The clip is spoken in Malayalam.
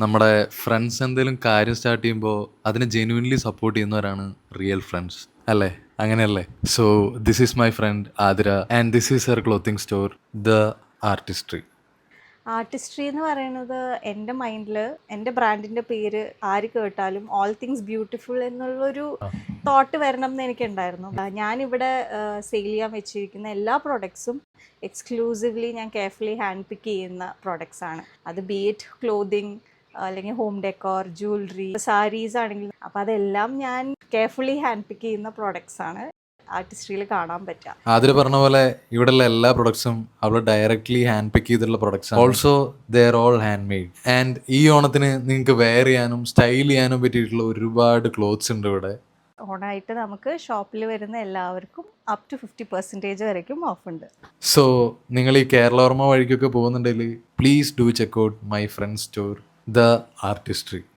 നമ്മുടെ ഫ്രണ്ട്സ് എന്തെങ്കിലും കാര്യം സ്റ്റാർട്ട് ചെയ്യുമ്പോൾ അതിനെ ജെന്യുവൻലി സപ്പോർട്ട് ചെയ്യുന്നവരാണ് റിയൽ ഫ്രണ്ട്സ് അല്ലേ? അങ്ങനെയല്ലേ? So this is my friend Athira and this is her clothing store the Artistry. Artistry എന്ന് പറയുന്നത് എൻ്റെ മൈൻഡിൽ എൻ്റെ ബ്രാൻഡിൻ്റെ പേര് ആര് കേട്ടാലും ഓൾ തിങ്സ് ബ്യൂട്ടിഫുൾ എന്നുള്ളൊരു തോട്ട് വരണം എന്ന് എനിക്കുണ്ടായിരുന്നു. ഞാനിവിടെ സെയിൽ ചെയ്യാൻ വെച്ചിരിക്കുന്ന എല്ലാ പ്രൊഡക്ട്സും എക്സ്ക്ലൂസീവ്ലി ഞാൻ കെയർഫുള്ളി ഹാൻഡ് പിക്ക് ചെയ്യുന്ന പ്രൊഡക്ട്സ് ആണ്. അത് ബീറ്റ് ക്ലോതിങ് അല്ലെങ്കിൽ ഹോം ഡെക്കോർ, ജ്വല്ലറി, സാരീസ് ആണെങ്കിലും അപ്പോൾ അതെല്ലാം ഞാൻ കെയർഫുള്ളി ഹാൻഡ് പിക്ക് ചെയ്യുന്ന പ്രൊഡക്ട്സ് ആണ് ആർട്ടിസ്ട്രിയിൽ കാണാൻ പറ്റുക. ആതിര പറഞ്ഞ പോലെ ഇവിടെയുള്ള എല്ലാ പ്രൊഡക്ട്സും അവൾ ഡയറക്ട്ലി ഹാൻഡ് പിക്ക് ചെയ്തിട്ടുള്ള products also they are all hand made. And ഈ ഓണത്തിന് നിങ്ങൾക്ക് വെയർ ചെയ്യാനും സ്റ്റൈൽ ചെയ്യാനും പറ്റിയിട്ടുള്ള ഒരുപാട് ക്ലോത്ത്സ് ഉണ്ട് ഇവിടെ. ഓണായിട്ട് നമുക്ക് ഷോപ്പിൽ വരുന്ന എല്ലാവർക്കും അപ് ടു 50% വരയ്ക്കും ഓഫ് ഉണ്ട്. സോ നിങ്ങൾ ഈ കേരളോർമ്മ വഴിക്കൊക്കെ പോകുന്നുണ്ടെങ്കിൽ please do check out my friend store the Artistry.